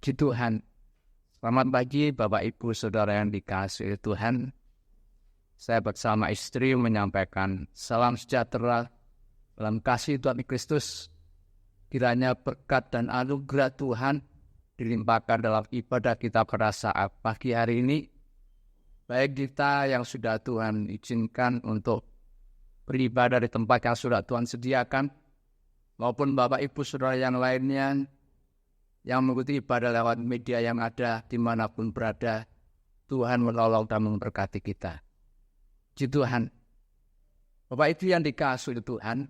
Puji Tuhan. Selamat pagi Bapak Ibu Saudara yang dikasihi Tuhan. Saya bersama istri menyampaikan salam sejahtera dalam kasih Tuhan Kristus. Kiranya berkat dan anugerah Tuhan dilimpahkan dalam ibadah kita pada saat pagi hari ini. Baik kita yang sudah Tuhan izinkan untuk beribadah di tempat yang sudah Tuhan sediakan, maupun Bapak Ibu Saudara yang lainnya yang mengikuti ibadah lewat media yang ada dimanapun berada. Tuhan menolong dan memberkati kita. Puji Tuhan. Bapak Ibu yang dikasihi Tuhan,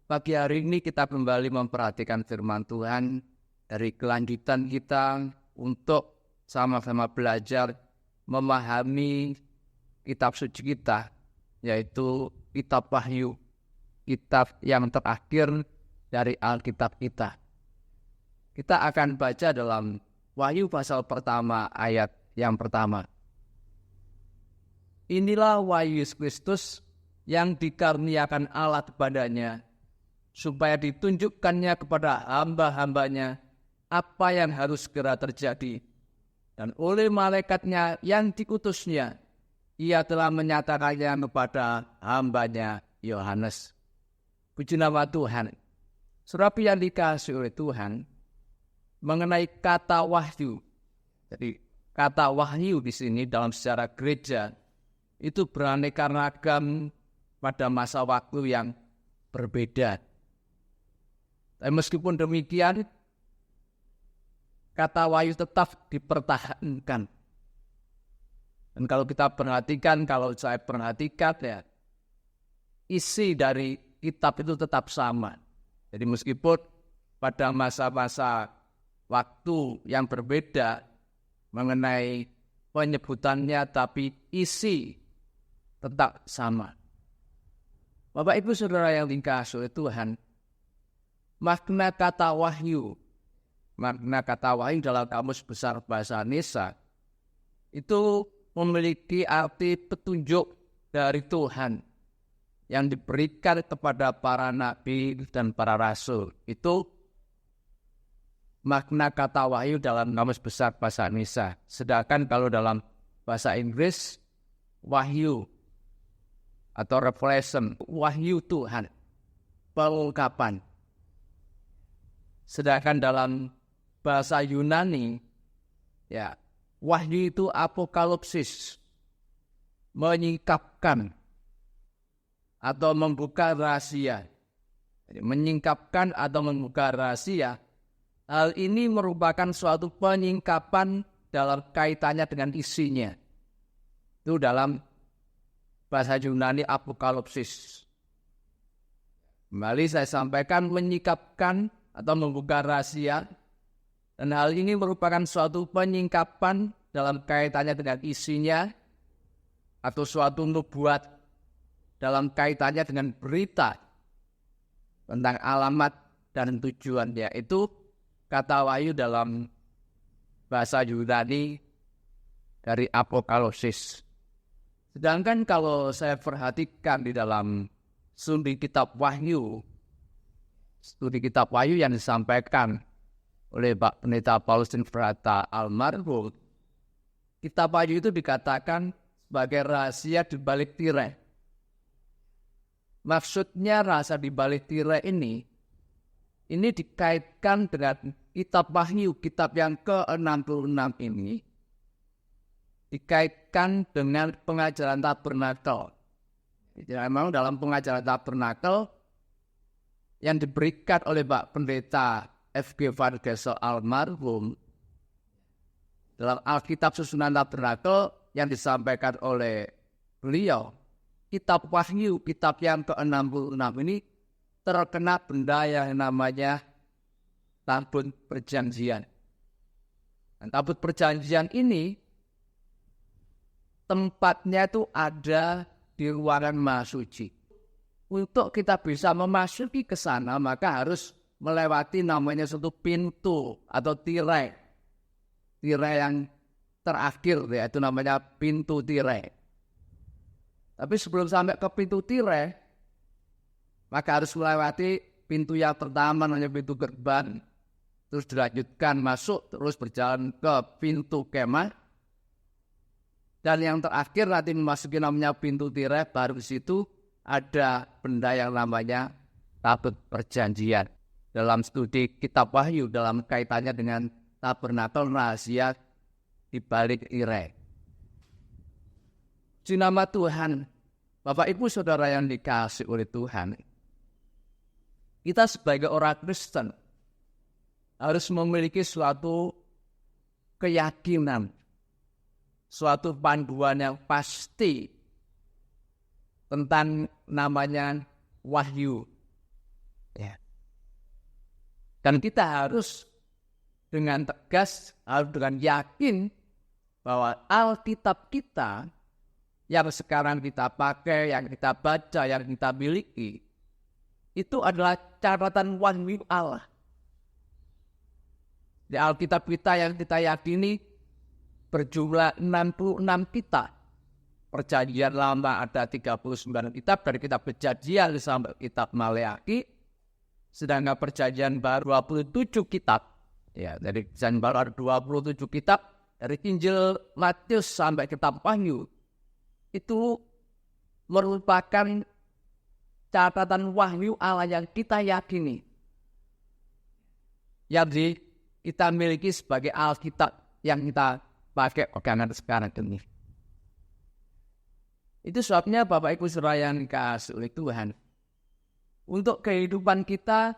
pagi hari ini kita kembali memperhatikan firman Tuhan dari kelanjutan kita untuk sama-sama belajar memahami kitab suci kita, yaitu kitab Wahyu, kitab yang terakhir dari Alkitab kita. Kita akan baca dalam Wahyu pasal pertama ayat yang pertama. Inilah wahyu Yesus Kristus yang dikaruniakan Allah kepadanya, supaya ditunjukkannya kepada hamba-hambanya apa yang harus segera terjadi. Dan oleh malaikatnya yang dikutusnya, ia telah menyatakannya kepada hambanya Yohanes. Puji nama Tuhan. Saudara yang dikasihi oleh Tuhan, mengenai kata wahyu. Jadi kata wahyu di sini dalam sejarah gereja itu beraneka ragam pada masa waktu yang berbeda. Tapi meskipun demikian, kata wahyu tetap dipertahankan. Dan kalau kita perhatikan, kalau saya perhatikan ya, isi dari kitab itu tetap sama. Jadi meskipun pada masa-masa waktu yang berbeda mengenai penyebutannya, tapi isi tetap sama. Bapak Ibu Saudara yang dikasihi oleh Tuhan, makna kata wahyu dalam Kamus Besar Bahasa Indonesia itu memiliki arti petunjuk dari Tuhan yang diberikan kepada para nabi dan para rasul. Itu makna kata wahyu dalam Kamus Besar Bahasa Indonesia. Sedangkan kalau dalam bahasa Inggris, wahyu atau revelation, wahyu Tuhan, pengungkapan. Sedangkan dalam bahasa Yunani, ya, wahyu itu apokalipsis, menyingkapkan atau membuka rahasia. Jadi, menyingkapkan atau membuka rahasia. Hal ini merupakan suatu penyingkapan dalam kaitannya dengan isinya. Itu dalam bahasa Yunani apokalipsis. Kembali saya sampaikan, menyingkapkan atau membuka rahasia. Dan hal ini merupakan suatu penyingkapan dalam kaitannya dengan isinya, atau suatu nubuat dalam kaitannya dengan berita tentang alamat dan tujuannya. Itu kata wahyu dalam bahasa Yunani dari apokalipsis. Sedangkan kalau saya perhatikan di dalam studi kitab Wahyu yang disampaikan oleh Pak Pendeta Paulus Frata almarhum, kitab Wahyu itu dikatakan sebagai rahasia di balik tirai. Maksudnya rahasia di balik tirai ini ini dikaitkan dengan kitab Wahyu, kitab yang ke-66 ini, dikaitkan dengan pengajaran tabernakel. Jadi memang dalam pengajaran tabernakel yang diberikan oleh Pak Pendeta F.G. Van Gessel almarhum, dalam Alkitab Susunan Tabernakel yang disampaikan oleh beliau, kitab Wahyu, kitab yang ke-66 ini terkena benda yang namanya tabut perjanjian. Dan tabut perjanjian ini tempatnya itu ada di ruangan Maha Suci. Untuk kita bisa memasuki ke sana, maka harus melewati namanya satu pintu atau tirai. Tirai yang terakhir, yaitu namanya pintu tirai. Tapi sebelum sampai ke pintu tirai, maka harus melewati pintu yang pertama, namanya pintu gerbang. Terus dilanjutkan masuk, terus berjalan ke pintu kemah. Dan yang terakhir nanti memasuki namanya pintu tirai, baru di situ ada benda yang namanya tabut perjanjian. Dalam studi kitab Wahyu, dalam kaitannya dengan tabernakel rahasia di balik tirai. Di nama Tuhan, Bapak Ibu Saudara yang dikasihi oleh Tuhan, kita sebagai orang Kristen harus memiliki suatu keyakinan, suatu panduan yang pasti tentang namanya wahyu. Ya. Dan kita harus dengan tegas, harus dengan yakin bahwa Alkitab kita yang sekarang kita pakai, yang kita baca, yang kita miliki, itu adalah catatan wahyu Allah. Di Alkitab kita yang kita yakini berjumlah 66 kitab. Perjanjian Lama ada 39 kitab, dari kitab Perjanjian sampai kitab Maleakhi. Sedangkan Perjanjian Baru 27 kitab. Ya, dari Perjanjian Baru ada 27 kitab, dari Injil Matius sampai kitab Wahyu. Itu merupakan catatan wahyu Allah yang kita yakini, yang kita miliki sebagai Alkitab yang kita pakai pegangan sekarang ini. Itu sebabnya Bapak Ibu Saudara yang dikasihi oleh Tuhan, untuk kehidupan kita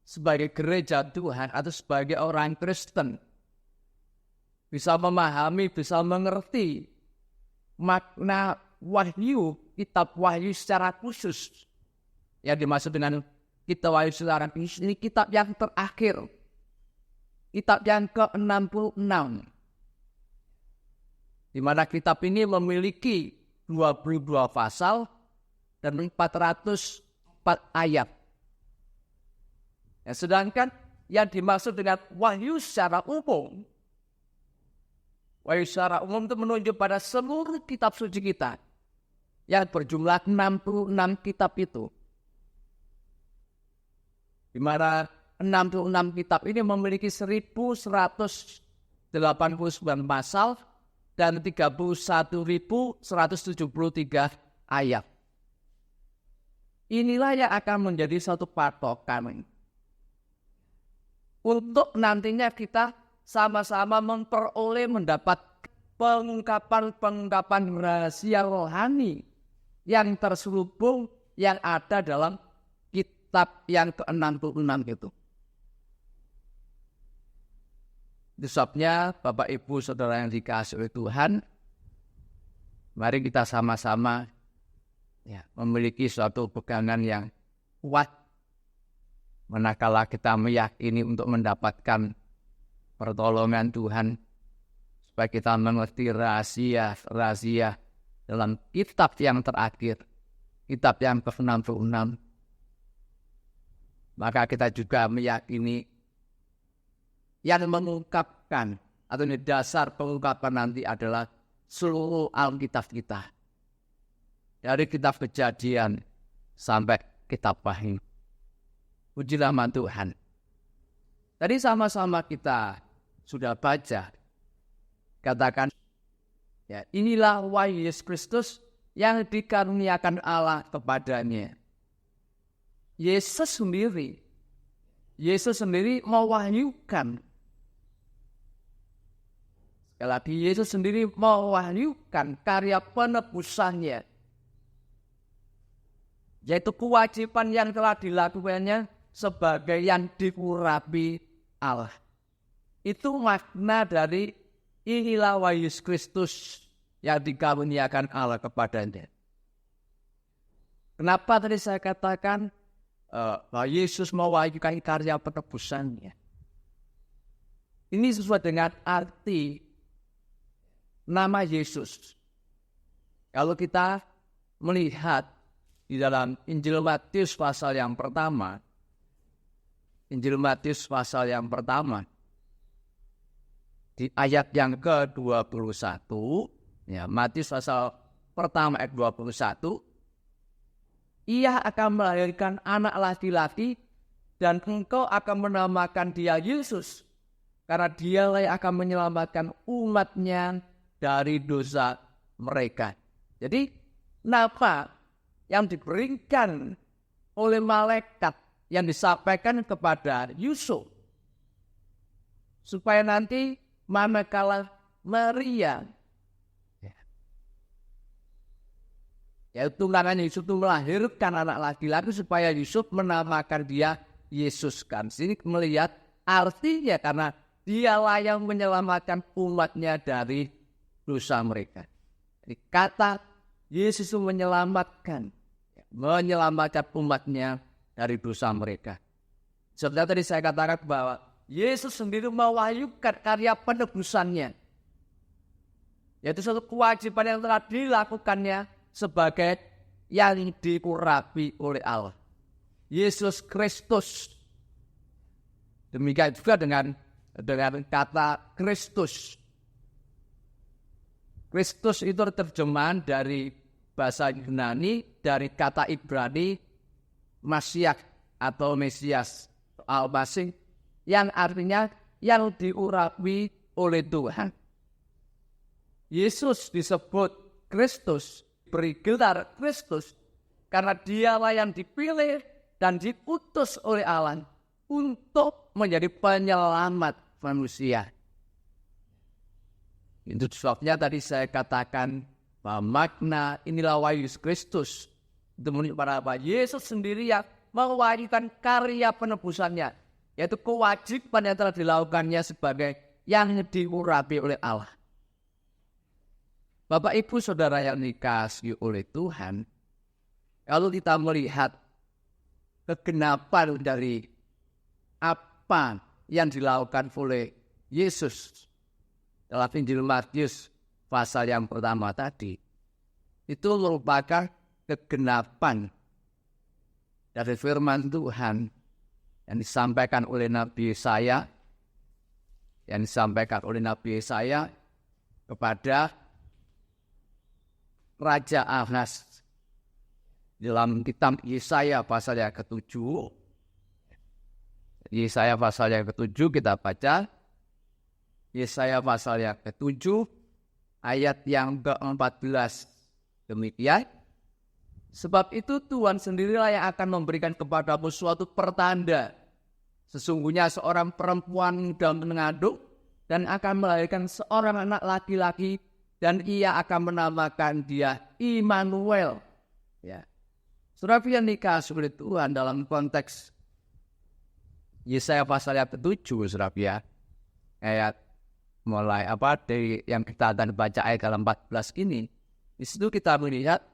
sebagai gereja Tuhan atau sebagai orang Kristen, bisa memahami, bisa mengerti makna wahyu, kitab wahyu secara khusus. Yang dimaksud dengan kitab wahyu secara khusus ini kitab yang terakhir, kitab yang ke-66, di mana kitab ini memiliki 22 pasal dan 404 ayat. Ya, sedangkan yang dimaksud dengan wahyu secara umum, wahyu secara umum itu menunjuk pada seluruh kitab suci kita yang berjumlah 66 kitab itu. Di mana 66 kitab ini memiliki 1189 pasal dan 31.173 ayat. Inilah yang akan menjadi satu patokan untuk nantinya kita sama-sama memperoleh, mendapat pengungkapan rahasia rohani yang terselubung yang ada dalam kitab yang ke-66 itu. Itu sebabnya Bapak Ibu Saudara yang dikasihi oleh Tuhan, mari kita sama-sama memiliki suatu pegangan yang kuat, manakala kita meyakini untuk mendapatkan pertolongan Tuhan, supaya kita mengerti rahasia dalam kitab yang terakhir, kitab yang ke-66. Maka kita juga meyakini yang mengungkapkan atau ini dasar pengungkapan nanti adalah seluruh Alkitab kita. Dari kitab Kejadian sampai kitab Wahyu. Puji nama Tuhan. Tadi sama-sama kita sudah baca. Katakan, ya, inilah wahyu Yesus Kristus yang dikaruniakan Allah kepadanya. Yesus sendiri Yesus sendiri mewahyukan. Sekali lagi, Yesus sendiri mewahyukan karya penebusannya, yaitu kewajiban yang telah dilakukannya sebagai yang diurapi Allah. Itu makna dari inilah wahyu Kristus yang dikaruniakan Allah kepadanya. Kenapa tadi saya katakan bahwa Yesus mewahyukan karya penebusannya? Ini sesuai dengan arti nama Yesus. Kalau kita melihat di dalam Injil Matius pasal yang pertama, di ayat yang ke-21, ya, Matius pasal pertama ayat 21, ia akan melahirkan anak laki-laki dan engkau akan menamakan dia Yesus, karena dialah yang akan menyelamatkan umatnya dari dosa mereka. Jadi nama yang diberikan oleh malaikat yang disampaikan kepada Yusuf, supaya nanti manakala Maria, yaitu tunangan Yusuf itu melahirkan anak laki-laki, supaya Yusuf menamakan dia Yesus. Kan sini melihat artinya, karena dialah yang menyelamatkan umatnya dari dosa mereka. Jadi kata Yesus itu menyelamatkan umatnya dari dosa mereka. Seperti tadi saya katakan bahwa Yesus sendiri mewahyukan karya penebusannya, yaitu suatu kewajiban yang telah dilakukannya sebagai yang diurapi oleh Allah, Yesus Kristus. Demikian juga dengan kata Kristus. Kristus itu terjemahan dari bahasa Yunani dari kata Ibrani Masyiach atau Mesias, Al-Masih, yang artinya yang diurapi oleh Tuhan. Yesus disebut Kristus, beri gelar Kristus, karena dialah yang dipilih dan diutus oleh Allah untuk menjadi penyelamat manusia. Itu sebabnya tadi saya katakan bahwa makna inilah wahyu Kristus itu menunjukkan bahwa Yesus sendiri yang mewahyukan karya penebusannya, yaitu kewajiban yang telah dilakukannya sebagai yang diurapi oleh Allah. Bapak Ibu Saudara yang dikasihi oleh Tuhan, kalau kita melihat kegenapan dari apa yang dilakukan oleh Yesus dalam Injil Matius pasal yang pertama tadi, itu merupakan kegenapan dari firman Tuhan yang disampaikan oleh Nabi Yesaya, kepada Raja Ahaz. Dalam kitab Yesaya pasal yang ke-7, kita baca Yesaya pasal yang ke-7 ayat yang ke-14. Demikian, sebab itu Tuhan sendirilah yang akan memberikan kepadamu suatu pertanda. Sesungguhnya seorang perempuan muda mengandung dan akan melahirkan seorang anak laki-laki, dan ia akan menamakan dia Immanuel. Ya. Saudara yang dikasihi oleh Tuhan, dalam konteks Yesaya pasal yang ke-7, saudara, ayat mulai dari yang kita akan baca ayat ke-14 ini, di situ kita melihat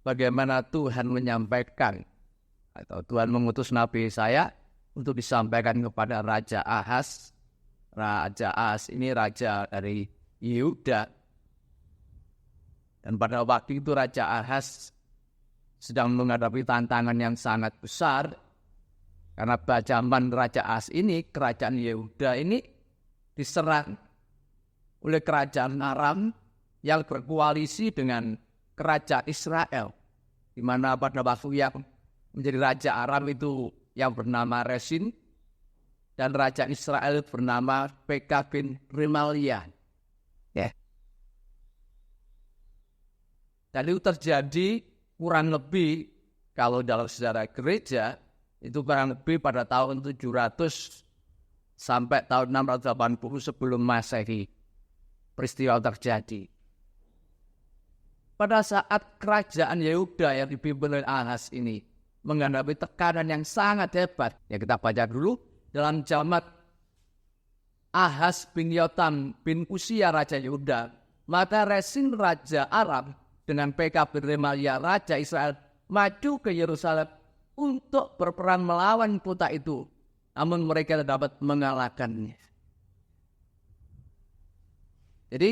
bagaimana Tuhan menyampaikan atau Tuhan mengutus Nabi Yesaya untuk disampaikan kepada Raja Ahaz. Raja Ahaz ini raja dari Yehuda. Dan pada waktu itu Raja Ahaz sedang menghadapi tantangan yang sangat besar. Karena pada zaman Raja Ahaz ini, kerajaan Yehuda ini diserang oleh kerajaan Aram yang berkoalisi dengan kerajaan Israel. Di mana pada waktu yang menjadi Raja Aram itu yang bernama Resin, dan Raja Israel bernama Pekah bin Remalia. Ya. Dan itu terjadi kurang lebih, kalau dalam sejarah gereja, Itu kurang lebih pada tahun 700 sampai tahun 680 sebelum Masehi peristiwa terjadi. Pada saat kerajaan Yehuda yang dipimpin oleh Ahaz ini menghadapi tekanan yang sangat hebat. Ya, kita baca dulu dalam zaman Ahaz bin Yotam bin Usia Raja Yehuda. Maka Resin Raja Aram dengan Pekah bin Remalia Raja Israel maju ke Yerusalem untuk berperang melawan kota itu. Namun mereka tidak dapat mengalahkannya. Jadi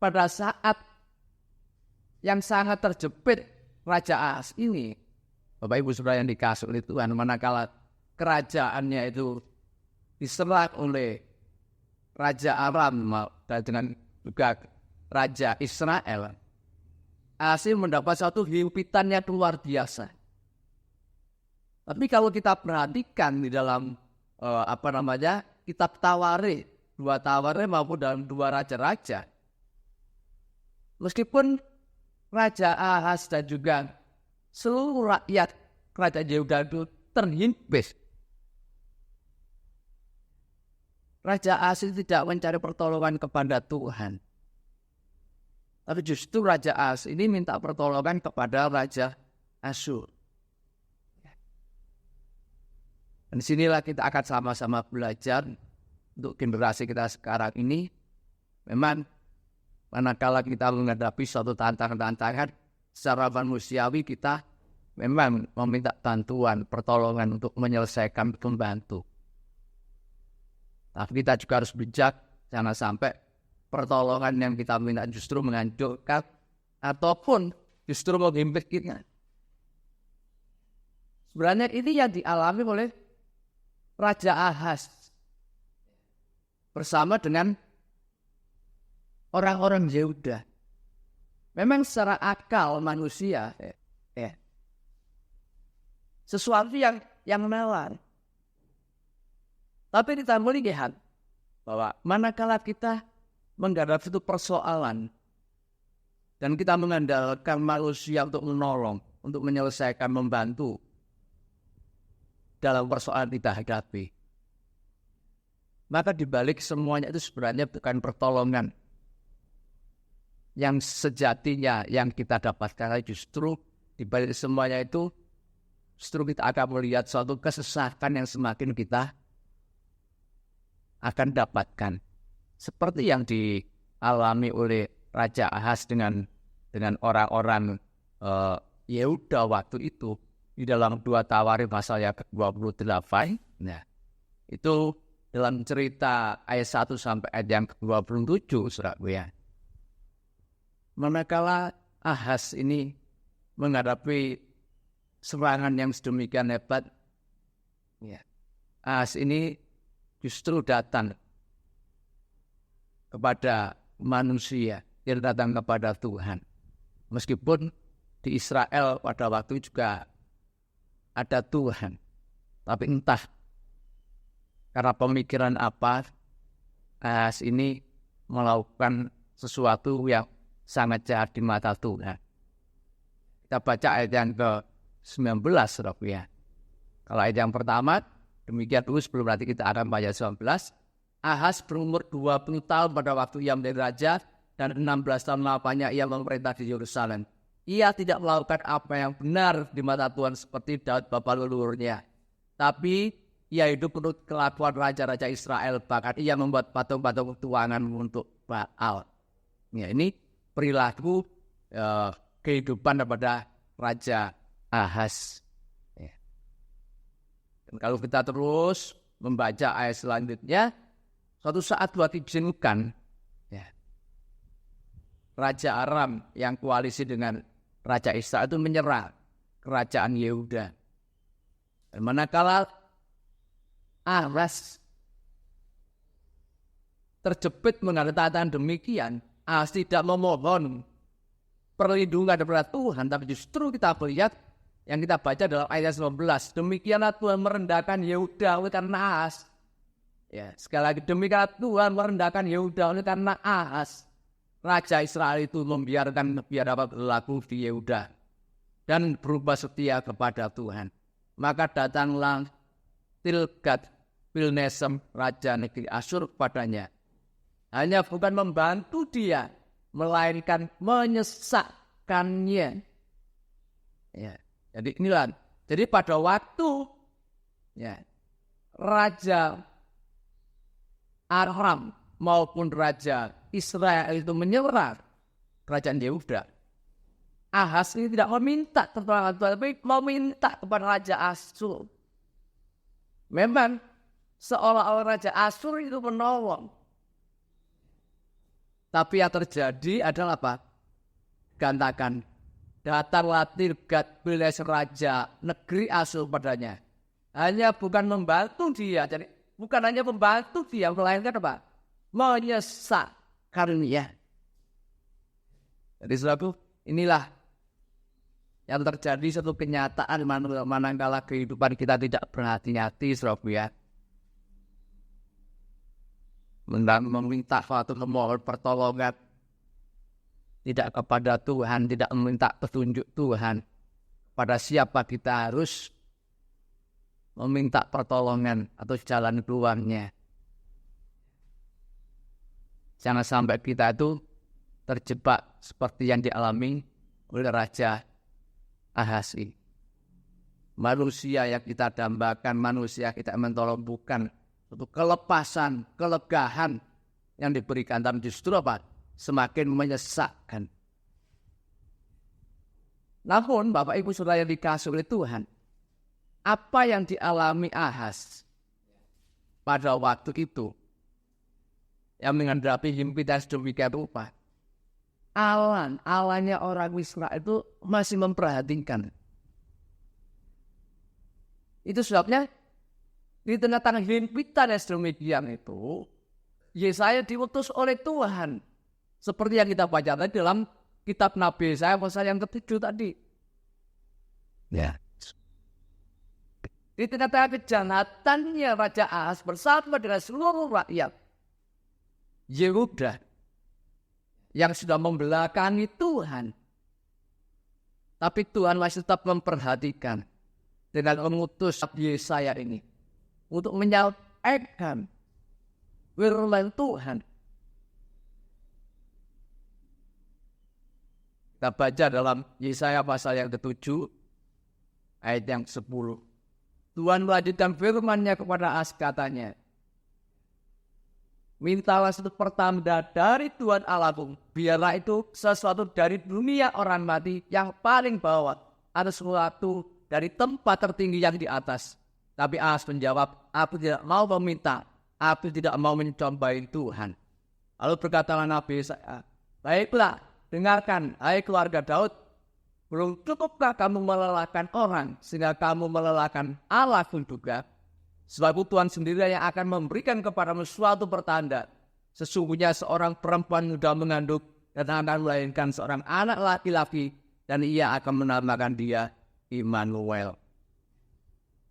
pada saat yang sangat terjepit Raja Ahaz ini, Bapak Ibu Saudara yang dikasih oleh Tuhan, manakala kerajaannya itu diserang oleh Raja Aram dan dengan juga Raja Israel, Ahaz mendapat suatu himpitan yang luar biasa. Tapi kalau kita perhatikan di dalam kitab Tawarikh, 2 Tawarikh maupun dalam 2 Raja-Raja, meskipun Raja Ahaz dan juga seluruh rakyat kerajaan Yehuda itu terhimpit, Raja Ahaz tidak mencari pertolongan kepada Tuhan. Tapi justru Raja Ahaz ini minta pertolongan kepada Raja Asyur. Dan disinilah kita akan sama-sama belajar untuk generasi kita sekarang ini. Memang manakala kita menghadapi suatu tantangan-tantangan secara manusiawi, kita memang meminta bantuan, pertolongan untuk menyelesaikan, membantu. Tapi kita juga harus bijak, jangan sampai pertolongan yang kita minta justru menghancurkan ataupun justru menghimpit kita. Sebenarnya ini yang dialami oleh Raja Ahaz bersama dengan orang-orang Yehuda. Memang secara akal manusia sesuatu yang menawan. Tapi kita melihat bahwa manakala kita menghadapi suatu persoalan dan kita mengandalkan manusia untuk menolong, untuk menyelesaikan, membantu dalam persoalan kita hadapi, maka dibalik semuanya itu sebenarnya bukan pertolongan yang sejatinya yang kita dapatkan. Justru dibalik semuanya itu justru kita akan melihat suatu kesesatan yang semakin kita akan dapatkan, seperti yang dialami oleh Raja Ahaz dengan orang-orang Yehuda waktu itu. Di dalam 2 Tawarikh pasal yang ke-28, nah itu dalam cerita ayat 1 sampai ayat yang ke-27, saudaraku ya. Manakala Ahaz ini menghadapi serangan yang sedemikian hebat, ya, Ahaz ini justru datang kepada manusia, dia datang kepada Tuhan. Meskipun di Israel pada waktu juga ada Tuhan, tapi entah karena pemikiran apa, Ahaz ini melakukan sesuatu yang sangat jahat di mata Tuhan. Kita baca ayat yang ke-19, saudara ya. Kalau ayat yang pertama, demikian dulu sebelum nanti kita akan baca 19. Ahaz berumur 20 tahun pada waktu ia menjadi raja, dan 16 tahun lamanya ia memerintah di Yerusalem. Ia tidak melakukan apa yang benar di mata Tuhan seperti Daud bapa leluhurnya. Tapi ia hidup menurut kelakuan raja-raja Israel, bahkan ia membuat patung-patung tuangan untuk Baal. Ya, ini perilaku kehidupan daripada Raja Ahaz. Ya. Dan kalau kita terus membaca ayat selanjutnya, suatu saat Tuhan izinkan ya, Raja Aram yang koalisi dengan Raja Israel itu menyerang kerajaan Yehuda. Dan manakala Ahaz terjepit menghadapi tantangan demikian, Ahaz tidak memohon perlindungan daripada Tuhan, tapi justru kita melihat yang kita baca dalam ayat 19. Demikianlah Tuhan merendahkan Yehuda oleh karena Ahaz. Ya, sekali lagi, demikianlah Tuhan merendahkan Yehuda oleh karena Ahaz. Raja Israel itu membiarkan biar dapat berlaku di Yehuda dan berubah setia kepada Tuhan. maka datanglah Tilgat-Pilneser raja negeri Asyur kepadanya. Hanya bukan membantu dia, melainkan menyesatkannya. Ya, jadi inilah. Jadi pada waktu Raja Aram maupun Raja Israel itu menyerang kerajaan Yehuda, Ahaz ini tidak meminta pertolongan Tuhan, tapi meminta kepada Raja Asyur. Memang seolah-olah Raja Asyur itu menolong. Tapi yang terjadi adalah apa? Gantakan. Datanglah Tilgat-Pilneser raja negeri Asyur padanya. Hanya bukan membantu dia. Jadi bukan hanya membantu dia, melainkan apa? Menyesatkannya. Jadi sebab inilah yang terjadi satu kenyataan manakala kehidupan kita tidak berhati-hati, saudara ya. Meminta suatu memohon pertolongan tidak kepada Tuhan, tidak meminta petunjuk Tuhan pada siapa kita harus meminta pertolongan atau jalan keluarnya. Jangan sampai kita itu terjebak seperti yang dialami oleh Raja Ahaz. Manusia yang kita dambakan, manusia kita mentolong bukan untuk kelepasan, kelegahan yang diberikan, tapi justru apa? Semakin menyesakkan. Namun Bapak Ibu Saudara yang dikasihi oleh Tuhan, apa yang dialami Ahaz pada waktu itu yang menghadapi himpitan sedemikian rupa, Allahnya orang Israel itu masih memperhatikan. Itu sebabnya di tengah-tengah himpitan yang sedemikian itu, Yesaya diutus oleh Tuhan. Seperti yang kita baca tadi dalam kitab Nabi Yesaya pasal yang ke-7 tadi. Ya. Di tengah-tengah kejahatannya Raja Ahaz bersama dengan seluruh rakyat Yehuda yang sudah membelakangi Tuhan. Tapi Tuhan masih tetap memperhatikan dengan mengutus Yesaya ini untuk menyampaikan firman Tuhan. Kita baca dalam Yesaya pasal yang ke-7 ayat yang 10. Tuhan melanjutkan firman-Nya kepada Ahaz, katanya, mintalah satu pertanda dari Tuhan Allahmu, biarlah itu sesuatu dari dunia orang mati yang paling bawah, atau sesuatu dari tempat tertinggi yang di atas. Tapi Ahaz menjawab, aku tidak mau meminta, aku tidak mau mencobai Tuhan. Lalu berkatalah Nabi Yesaya, baiklah, dengarkan, hai keluarga Daud, belum cukupkah kamu melelahkan orang, sehingga kamu melelahkan Allah pun juga? Sebab Tuhan sendiri yang akan memberikan kepadamu suatu pertanda. Sesungguhnya seorang perempuan muda mengandung dan akan melahirkan seorang anak laki-laki, dan ia akan menamakan dia Immanuel.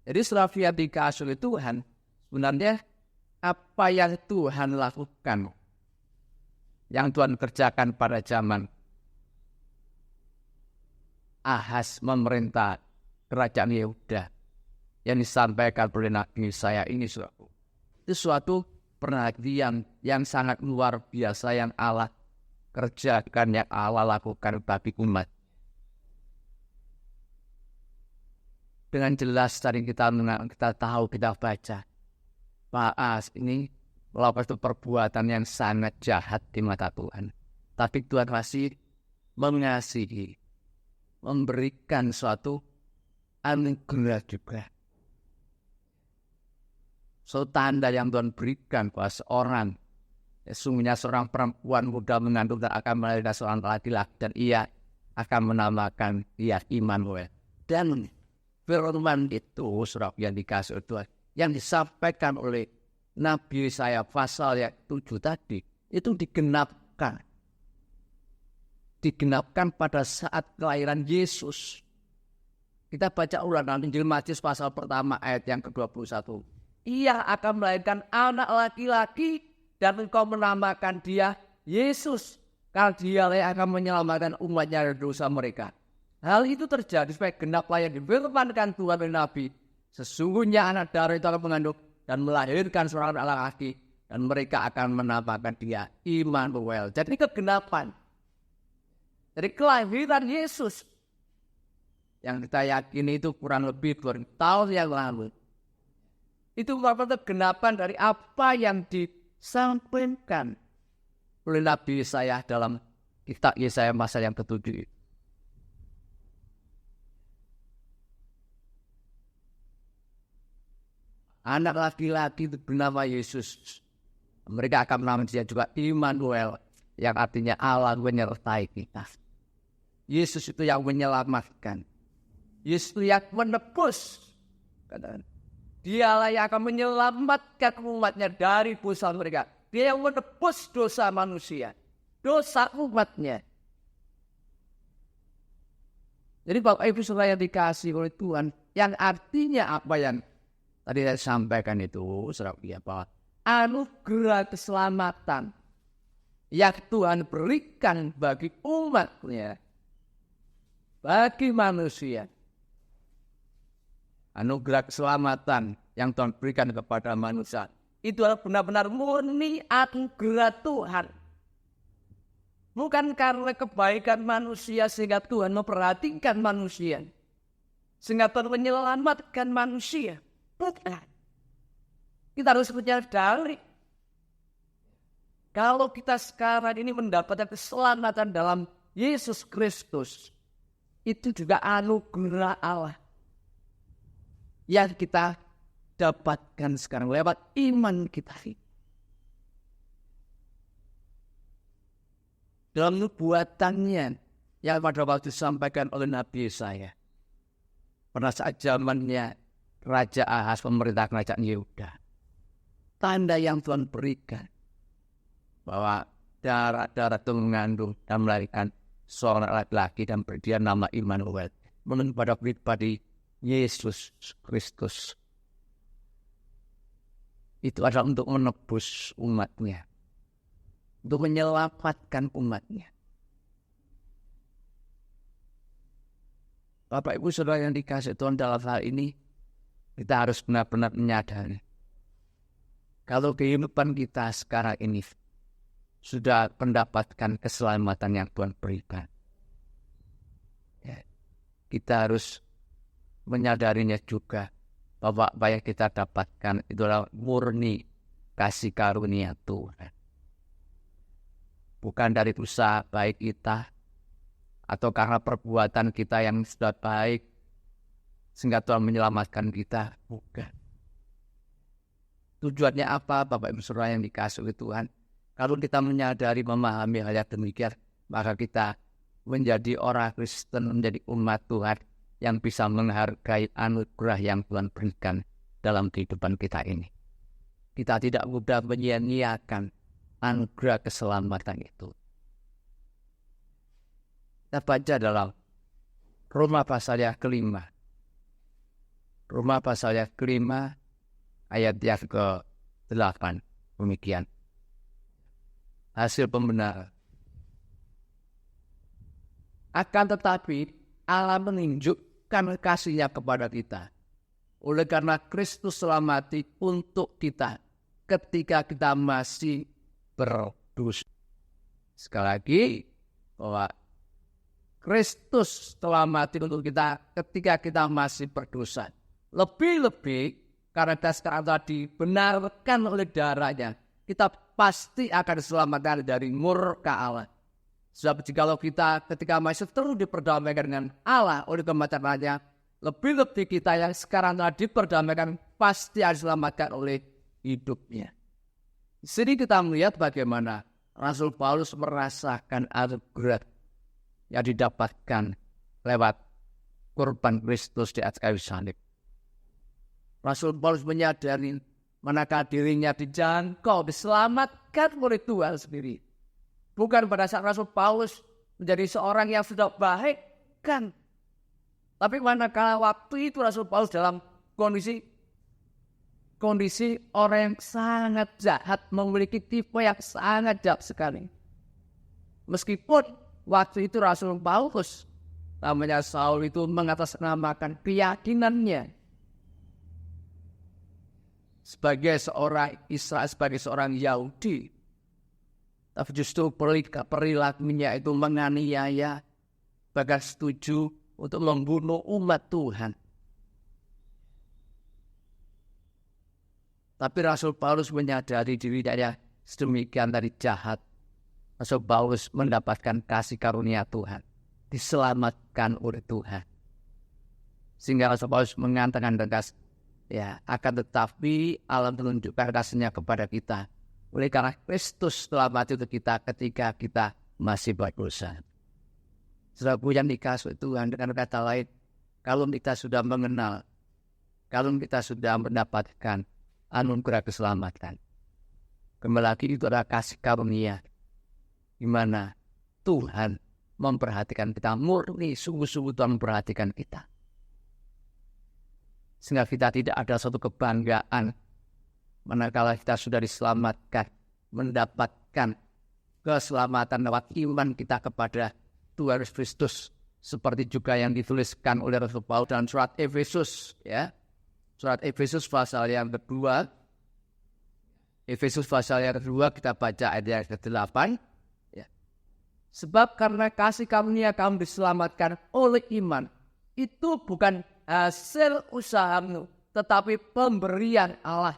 Jadi setelah yang dikasih oleh Tuhan, sebenarnya apa yang Tuhan lakukan, yang Tuhan kerjakan pada zaman Ahaz memerintah kerajaan Yehuda, yang disampaikan oleh Nabi Yesaya ini, itu suatu perhatian yang sangat luar biasa yang Allah kerjakan, yang Allah lakukan bagi umat. Dengan jelas tadi kita tahu, kita baca, Pak Ahaz ini melakukan perbuatan yang sangat jahat di mata Tuhan. Tapi Tuhan masih mengasihi, memberikan suatu anugerah juga. So tanda yang Tuhan berikan bahwa seorang, sesungguhnya seorang perempuan muda mengandung dan akan melahirkan seorang laki-laki, dan ia akan menamakan dia Immanuel. Dan firman itu, saudara yang dikasih Tuhan, yang disampaikan oleh Nabi Yesaya pasal yang 7 tadi, itu digenapkan. Digenapkan pada saat kelahiran Yesus. Kita baca ulang Injil Matius pasal pertama ayat yang ke-21. Ia akan melahirkan anak laki-laki dan engkau menamakan dia Yesus, karena dia yang akan menyelamatkan umatnya dari dosa mereka. Hal itu terjadi supaya genaplah yang difirmankan Tuhan oleh Nabi Sesungguhnya anak darah itu akan mengandung dan melahirkan seorang anak laki, dan mereka akan menamakan dia Immanuel. Jadi kegenapan dari kelahiran Yesus yang kita yakini itu kurang lebih 2000 tahun yang lalu. Itu merupakan kegenapan dari apa yang disampaikan oleh Nabi Yesaya dalam kitab Yesaya pasal yang ke-7. Anak laki-laki itu bernama Yesus. Mereka akan menamai dia juga Immanuel, yang artinya Allah menyertai kita. Yesus itu yang menyelamatkan. Yesus itu yang menebus. Dialah yang akan menyelamatkan umatnya dari dosa mereka. Dia yang menebus dosa manusia, dosa umatnya. Jadi Bapak Ibu Saudara yang dikasihi oleh Tuhan, yang artinya apa yang tadi saya sampaikan itu, saudara, bahwa anugerah keselamatan yang Tuhan berikan bagi umatnya, bagi manusia. Anugerah keselamatan yang Tuhan berikan kepada manusia, itu adalah benar-benar murni anugerah Tuhan. Bukan karena kebaikan manusia sehingga Tuhan memperhatikan manusia, sehingga Tuhan menyelamatkan manusia. Bukan. Kita harus menyadari, kalau kita sekarang ini mendapatkan keselamatan dalam Yesus Kristus, itu juga anugerah Allah yang kita dapatkan sekarang lewat iman kita. Dalam nubuatannya yang pada waktu disampaikan oleh Nabi Yesaya, pada saat zamannya Raja Ahaz memerintah kerajaan Yehuda, tanda yang Tuhan berikan bahwa darah itu mengandung dan melahirkan seorang laki-laki dan berdia nama Immanuel, menurut pada pribadi Yesus Kristus. Itu adalah untuk menebus umatnya, untuk menyelamatkan umatnya. Bapak Ibu Saudara yang dikasihi Tuhan, dalam hal ini kita harus benar-benar menyadari kalau kehidupan kita sekarang ini sudah mendapatkan keselamatan yang Tuhan berikan, ya, kita harus menyadarinya juga bahwa apa yang kita dapatkan itu adalah murni kasih karunia Tuhan. Bukan dari usaha baik kita atau karena perbuatan kita yang sudah baik sehingga Tuhan menyelamatkan kita. Bukan. Tujuannya apa, Bapak Ibu Saudara yang dikasihi oleh Tuhan? Kalau kita menyadari, memahami hal yang demikian, maka kita menjadi orang Kristen, menjadi umat Tuhan yang bisa menghargai anugerah yang Tuhan berikan dalam kehidupan kita ini. Kita tidak mudah menyia-nyiakan anugerah keselamatan itu. Kita baca dalam Roma pasal yang kelima. Roma pasal yang kelima ayat yang ke-8. Demikian. Hasil pembenaran. Akan tetapi Allah menunjukkan kasih-Nya kepada kita oleh karena Kristus telah mati untuk kita ketika kita masih berdosa. Sekali lagi, bahwa Kristus telah mati untuk kita ketika kita masih berdosa. Lebih-lebih karena kita sekarang telah dibenarkan oleh darah-Nya, kita pasti akan diselamatkan dari murka Allah. Sebab jikalau kita ketika masih terus diperdamaikan dengan Allah oleh kematian-Nya, lebih-lebih kita yang sekarang telah diperdamaikan pasti akan diselamatkan oleh hidupnya. Di sini kita melihat bagaimana Rasul Paulus merasakan anugerah yang didapatkan lewat kurban Kristus di atas kayu salib. Rasul Paulus menyadari manakah dirinya dijangkau, diselamatkan oleh Tuhan sendiri. Bukan pada saat Rasul Paulus menjadi seorang yang sudah baik, kan. Tapi manakala waktu itu Rasul Paulus dalam kondisi orang yang sangat jahat, memiliki tipe yang sangat jahat sekali. Meskipun waktu itu Rasul Paulus, namanya Saul, itu mengatasnamakan keyakinannya sebagai seorang Israel, sebagai seorang Yahudi. Tapi justru perilakunya itu menganiaya, bahkan setuju untuk membunuh umat Tuhan. Tapi Rasul Paulus menyadari dirinya sedemikian tadi jahat. Rasul Paulus mendapatkan kasih karunia Tuhan, diselamatkan oleh Tuhan. Sehingga Rasul Paulus mengatakan tegas, ya, akan tetapi Allah menunjukkan kasih-Nya kepada kita oleh karena Kristus telah mati untuk kita ketika kita masih berdosa. Saudaraku yang dikasihi Tuhan, dengan kata lain, kalau kita sudah mengenal, kalau kita sudah mendapatkan anugerah keselamatan, kembali lagi itu adalah kasih karunia, di mana Tuhan memperhatikan kita murni, sungguh-sungguh Tuhan memperhatikan kita. Sehingga kita tidak ada suatu kebanggaan manakala kita sudah diselamatkan, mendapatkan keselamatan lewat iman kita kepada Tuhan Yesus Kristus, seperti juga yang dituliskan oleh Rasul Paulus dalam surat Efesus, ya. Surat Efesus pasal yang kedua. Efesus pasal yang kedua kita baca ayat yang ke-8, ya. Sebab karena kasih karunia kamu diselamatkan oleh iman, itu bukan hasil usahamu, tetapi pemberian Allah.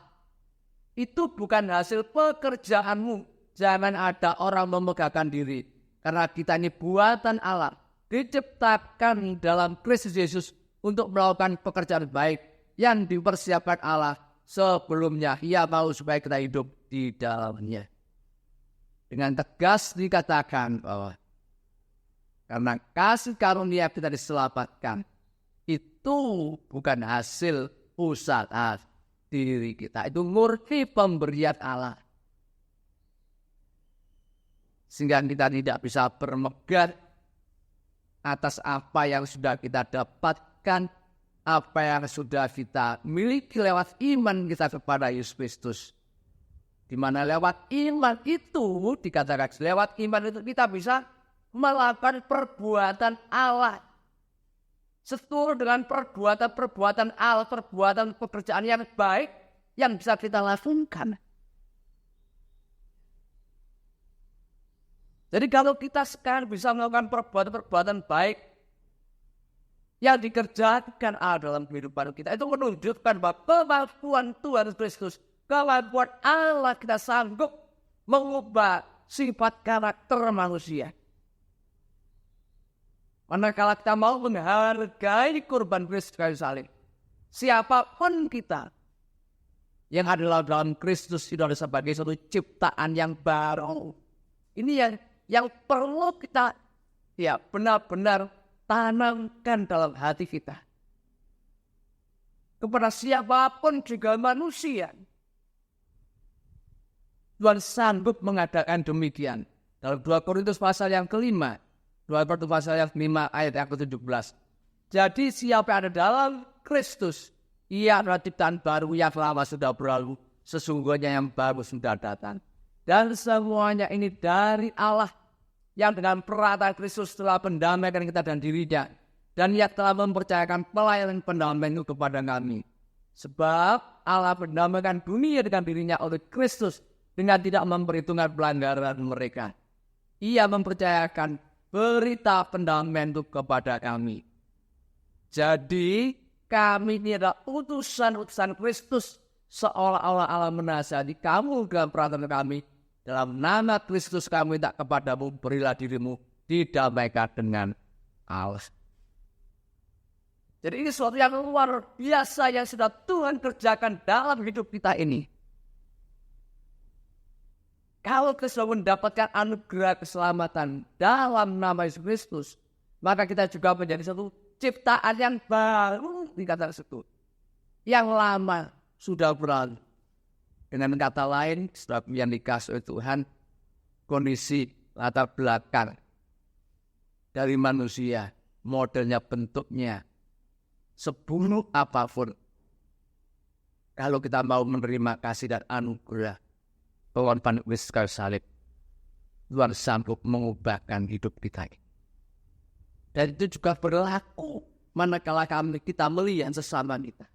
Itu bukan hasil pekerjaanmu. Jangan ada orang memegahkan diri. Karena kita ini buatan Allah, diciptakan dalam Kristus Yesus untuk melakukan pekerjaan baik yang dipersiapkan Allah sebelumnya. Ia mau supaya kita hidup di dalamnya. Dengan tegas dikatakan bahwa karena kasih karunia kita diselamatkan, itu bukan hasil usaha diri kita, itu murni pemberian Allah. Sehingga kita tidak bisa bermegah atas apa yang sudah kita dapatkan, apa yang sudah kita miliki lewat iman kita kepada Yesus Kristus. Di mana lewat iman itu, dikatakan lewat iman itu kita bisa melakukan perbuatan Allah. Seturut dengan perbuatan Allah, perbuatan pekerjaan yang baik yang bisa kita lakukan. Jadi kalau kita sekarang bisa melakukan perbuatan baik yang dikerjakan Allah dalam kehidupan kita, itu menunjukkan bahwa kemampuan Tuhan Kristus, kemampuan Allah, kita sanggup mengubah sifat karakter manusia. Manakala kita mau menghargai kurban Kristus kayu salib, siapapun kita yang adalah dalam Kristus itu adalah sebagai suatu ciptaan yang baru. Ini yang perlu kita benar-benar tanamkan dalam hati kita. Kepada siapapun juga manusia, Tuhan sanggup mengadakan demikian. Dalam 2 Korintus pasal yang ke-5, 2 Korintus pasal yang ke-5 ayat yang ke-17. Jadi siapa yang ada dalam Kristus, ia adalah ciptaan baru, yang lama sudah berlalu, sesungguhnya yang baru sudah datang. Dan semuanya ini dari Allah, yang dengan perkataan Kristus telah mendamaikan kita dan dirinya, dan ia telah mempercayakan pelayanan pendamaian itu kepada kami. Sebab Allah mendamaikan dunia dengan dirinya oleh Kristus, dengan tidak memperhitungkan pelanggaran mereka. Ia mempercayakan berita pendamaian itu kepada kami. Jadi kami ini adalah utusan-utusan Kristus, seolah-olah Allah menasihati kamu dalam peraturan kami. Dalam nama Kristus kami minta kepadamu, berilah dirimu didamaikan dengan Allah. Jadi ini sesuatu yang luar biasa yang sudah Tuhan kerjakan dalam hidup kita ini. Kalau kita sudah mendapatkan anugerah keselamatan dalam nama Yesus Kristus, maka kita juga menjadi satu ciptaan yang baru, dikatakan itu. Yang lama sudah berlalu. Dengan kata lain, setelah yang dikasih oleh Tuhan, kondisi latar belakang dari manusia, modelnya, bentuknya, seburuk apapun, kalau kita mau menerima kasih dan anugerah pengorbanan Kristus kayu salib, Tuhan sanggup mengubahkan hidup kita. Dan itu juga berlaku manakala kita melihat sesama kita.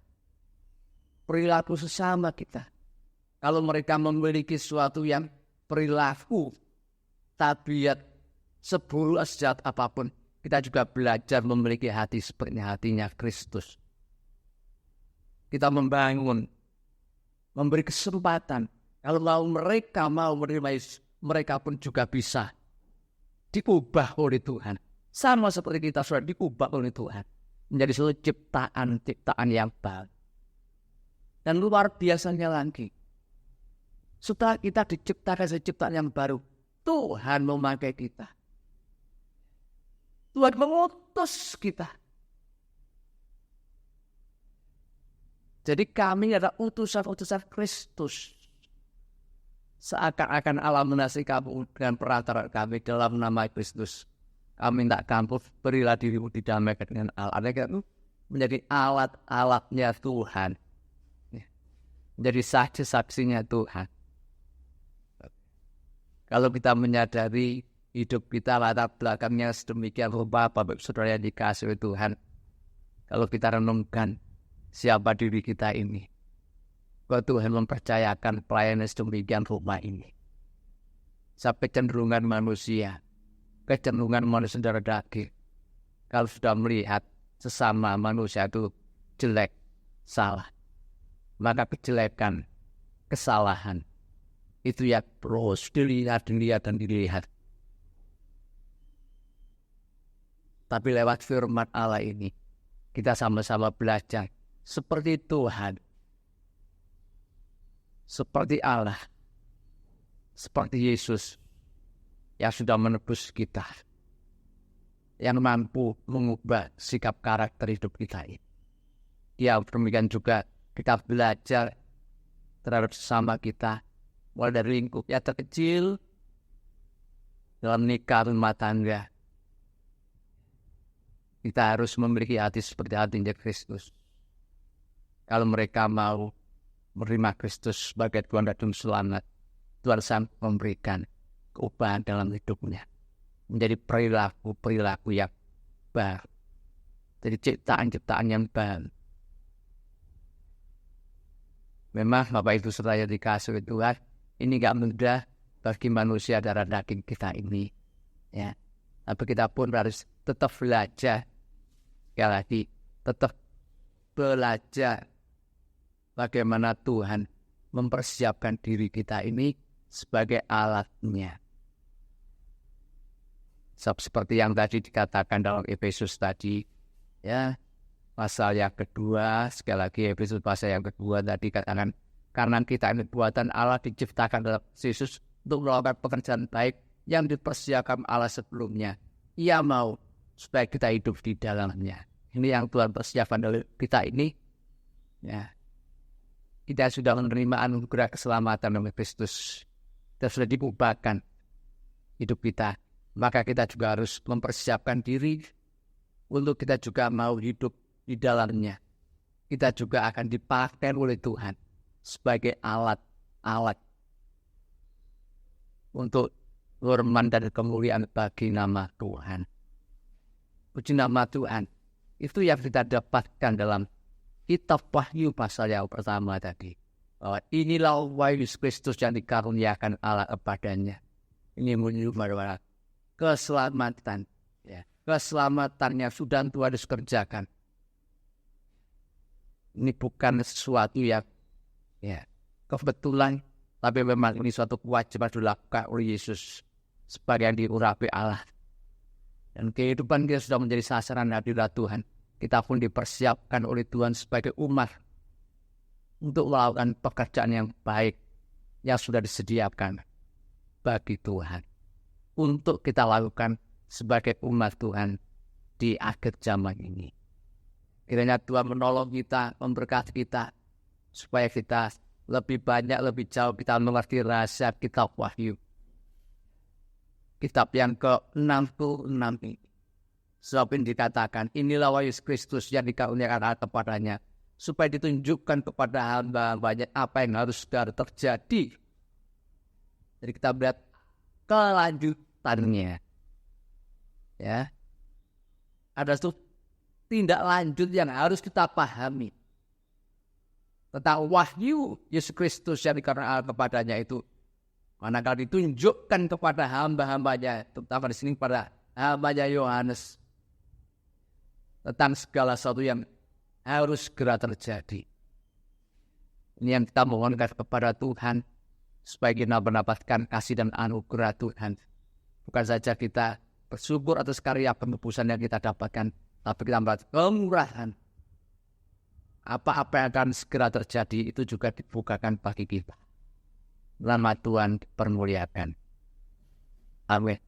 perilaku sesama kita. Kalau mereka memiliki sesuatu yang perilaku, tabiat seburuk sejahat apapun, kita juga belajar memiliki hati seperti hatinya Kristus. Kita membangun, memberi kesempatan. Kalau mereka mau menerima Yesus, mereka pun juga bisa diubah oleh Tuhan. Sama seperti kita sudah diubah oleh Tuhan. Menjadi suatu ciptaan yang baru. Dan luar biasanya lagi, setelah kita diciptakan ciptaan yang baru, Tuhan memakai kita. Tuhan mengutus kita. Jadi kami adalah utusan-utusan Kristus. Seakan-akan Allah mengasihi kamu dengan perantara kami dalam nama Kristus. Kami minta kamu berilah dirimu didamaikan dengan Allah. Ada menjadi alat-alatnya Tuhan. Menjadi saksi-saksinya Tuhan. Kalau kita menyadari hidup kita latar belakangnya sedemikian rupa, Bapak Saudara yang dikasihi Tuhan. Kalau kita renungkan siapa diri kita ini, bahwa Tuhan mempercayakan pelayanan sedemikian rupa ini. Sampai kecenderungan manusia darah daging, kalau sudah melihat sesama manusia itu jelek, salah, maka kejelekan, kesalahan itu ya terus dilihat. Tapi lewat firman Allah ini, kita sama-sama belajar seperti Tuhan, seperti Allah, seperti Yesus yang sudah menebus kita, yang mampu mengubah sikap karakter hidup kita ini. Ya, demikian juga kita belajar terhadap sesama kita, mulai dari lingkup yang terkecil, dalam nikah rumah tangga. Kita harus memiliki hati seperti hatinya Kristus. Kalau mereka mau menerima Kristus sebagai Tuhan dan Juru Selamat, Tuhan sang memberikan keubahan dalam hidupnya. Menjadi perilaku yang baru. Jadi ciptaan-ciptaan yang baru. Memang Bapak Ibu Saudara dikasihi Tuhan, ini gak mudah bagi manusia darah daging kita ini. Ya. Tapi kita pun harus tetap belajar. Sekali lagi, tetap belajar bagaimana Tuhan mempersiapkan diri kita ini sebagai alatnya. Seperti yang tadi dikatakan dalam Efesus tadi, ya, pasal yang kedua, sekali lagi Efesus pasal yang kedua tadi katakan, karena kita ini buatan Allah diciptakan dalam Yesus untuk melakukan pekerjaan baik yang dipersiapkan Allah sebelumnya. Ia mau supaya kita hidup di dalamnya. Ini yang Tuhan persiapkan dari kita ini. Ya, kita sudah menerima anugerah keselamatan oleh Kristus. Kita sudah diubahkan hidup kita. Maka kita juga harus mempersiapkan diri untuk kita juga mau hidup di dalamnya. Kita juga akan dipakai oleh Tuhan sebagai alat-alat untuk hormat dan kemuliaan bagi nama Tuhan. Puji nama Tuhan. Itu yang kita dapatkan dalam kitab Wahyu pasal yang pertama tadi. Bahwa inilah wahyu Kristus yang dikaruniakan Allah kepadanya. Ini menyebabkan keselamatan. Ya. Keselamatannya sudah Tuhan kerjakan. Ini bukan sesuatu yang kebetulan, tapi memang ini suatu kewajiban dilakukan oleh Yesus sebagai yang diurapi Allah. Dan kehidupan kita sudah menjadi sasaran hadirat Tuhan. Kita pun dipersiapkan oleh Tuhan sebagai umat untuk melakukan pekerjaan yang baik yang sudah disediakan bagi Tuhan. Untuk kita lakukan sebagai umat Tuhan di akhir zaman ini. Kiranya Tuhan menolong kita, memberkati kita, supaya kita lebih banyak, lebih jauh kita mengerti rahasia kitab Wahyu. Kitab yang ke-66 ini. Sebab ini dikatakan, inilah wahyu Kristus yang dikaruniakan Allah kepadanya, supaya ditunjukkan kepada hamba-hambanya apa yang harus segera terjadi. Jadi kita melihat kelanjutannya. Ya. Ada tindak lanjut yang harus kita pahami. tentang wahyu Yesus Kristus yang dikaruniakan kepadanya itu, manakala ditunjukkan kepada hamba-hambanya, terutama di sini pada hambanya Yohanes, tentang segala sesuatu yang harus segera terjadi. Ini yang kita mohonkan kepada Tuhan, supaya kita mendapatkan kasih dan anugerah Tuhan. Bukan saja kita bersyukur atas karya penebusan yang kita dapatkan, tapi kita mendapat kemurahan. Apa-apa yang akan segera terjadi itu juga dibukakan bagi kita. Nama Tuhan dipermuliakan. Amin.